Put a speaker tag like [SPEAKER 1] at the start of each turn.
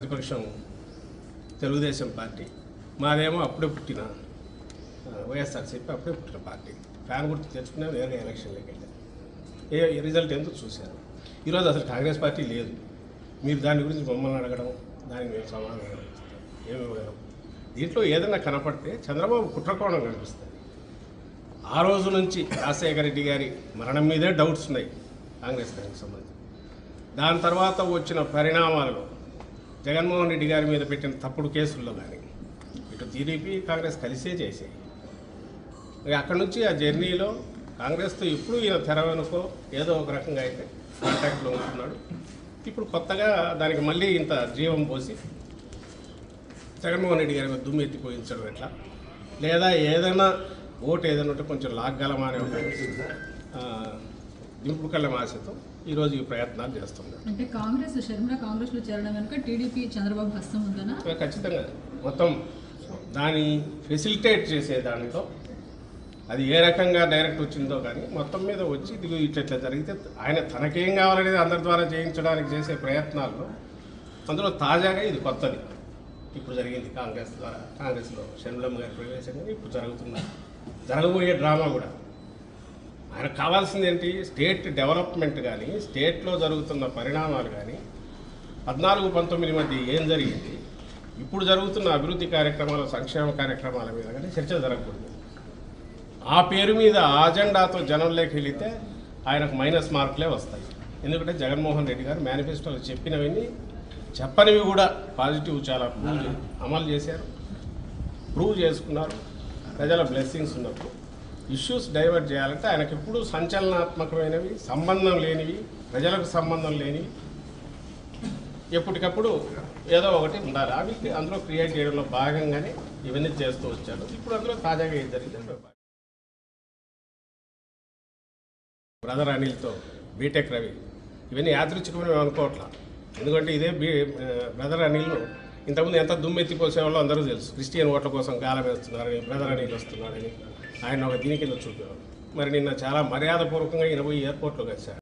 [SPEAKER 1] ప్రతిపక్షం తెలుగుదేశం పార్టీ మాదేమో అప్పుడే పుట్టిన వైఎస్ఆర్సీపీ అప్పుడే పుట్టిన పార్టీ ఫ్యాన్ గుర్తు తెచ్చుకునే వేరే ఎలక్షన్లోకి వెళ్ళారు. రిజల్ట్ ఎందుకు చూశారు. ఈరోజు అసలు కాంగ్రెస్ పార్టీ లేదు. మీరు దాని గురించి మమ్మల్ని అడగడం, దానికి మేము సమాధానం ఏమి ఇవ్వగలం. దీంట్లో ఏదైనా కనపడితే చంద్రబాబు కుట్రకోణం కనిపిస్తుంది. ఆ రోజు నుంచి రాజశేఖర రెడ్డి గారి మరణం మీదే డౌట్స్ ఉన్నాయి కాంగ్రెస్ దానికి సంబంధించి. దాని తర్వాత వచ్చిన పరిణామాలలో జగన్మోహన్ రెడ్డి గారి మీద పెట్టిన తప్పుడు కేసుల్లో కానీ ఇటు టీడీపీ కాంగ్రెస్ కలిసే చేసాయి. అక్కడి నుంచి ఆ జర్నీలో కాంగ్రెస్తో ఎప్పుడు ఈయన తెర వెనుకో ఏదో ఒక రకంగా అయితే కాంటాక్ట్లో ఉంటున్నాడు. ఇప్పుడు కొత్తగా దానికి మళ్ళీ ఇంత జీవం పోసి జగన్మోహన్ రెడ్డి గారి మీద దుమ్ము ఎత్తిపోయించడం ఎట్లా, లేదా ఏదైనా ఓటు ఏదైనా ఉంటే కొంచెం లాగ్గలమా అనే ఒక దింపుడు కళ్ళ ఆశతో ఈరోజు ఈ ప్రయత్నాలు చేస్తున్నారు.
[SPEAKER 2] అంటే షర్మిల కాంగ్రెస్లో చేరడం వెనుక టీడీపీ చంద్రబాబు హస్తం ఉందనా?
[SPEAKER 1] ఖచ్చితంగా మొత్తం దాన్ని ఫెసిలిటేట్ చేసే దానితో అది ఏ రకంగా డైరెక్ట్ వచ్చిందో కానీ మొత్తం మీద వచ్చి ఇది ఇట్లా జరిగితే ఆయన తనకేం కావాలనేది అందరి ద్వారా చేయించడానికి చేసే ప్రయత్నాల్లో అందులో తాజాగా ఇది కొత్తది ఇప్పుడు జరిగింది. కాంగ్రెస్లో షర్మిలమ్మ గారి ప్రవేశం కానీ ఇప్పుడు జరగబోయే డ్రామా కూడా ఆయనకు కావాల్సింది ఏంటి, స్టేట్ డెవలప్మెంట్ కానీ స్టేట్లో జరుగుతున్న పరిణామాలు కానీ 14-19 మధ్య ఏం జరిగింది, ఇప్పుడు జరుగుతున్న అభివృద్ధి కార్యక్రమాలు సంక్షేమ కార్యక్రమాల మీద కానీ చర్చ జరగకూడదు. ఆ పేరు మీద ఆ అజెండాతో జనంలోకి వెళితే ఆయనకు మైనస్ మార్కులే వస్తాయి. ఎందుకంటే జగన్మోహన్ రెడ్డి గారు మేనిఫెస్టోలో చెప్పినవన్నీ చెప్పనివి కూడా పాజిటివ్ చాలా అమలు చేశారు, ప్రూవ్ చేసుకున్నారు. ప్రజల బ్లెస్సింగ్స్ ఉన్నప్పుడు ఇష్యూస్ డైవర్ట్ చేయాలంటే ఆయనకు ఎప్పుడు సంచలనాత్మకమైనవి, సంబంధం లేనివి, ప్రజలకు సంబంధం లేనివి ఎప్పటికప్పుడు ఏదో ఒకటి ఉండాలి. అవి అందులో క్రియేట్ చేయడంలో భాగంగానే ఇవన్నీ చేస్తూ వచ్చారు. ఇప్పుడు అందులో తాజాగా ఏం జరిగింది, బ్రదర్ అనిల్తో బీటెక్ రవి ఇవన్నీ యాదృచ్ఛికమని మేము అనుకోవట్లా. ఎందుకంటే ఇదే బ్రదర్ అనిల్ను ఇంతకుముందు ఎంత దుమ్మెత్తిపోసేవాళ్ళు అందరూ తెలుసు. క్రిస్టియన్ ఓట్ల కోసం గాలం వేస్తున్నారని, బ్రదర్ అనిల్ వస్తున్నాడని ఆయన ఒక దీని కింద చూపేవారు. మరి నిన్న చాలా మర్యాదపూర్వకంగా ఈయన పోయి ఎయిర్పోర్ట్లో కలిశారు.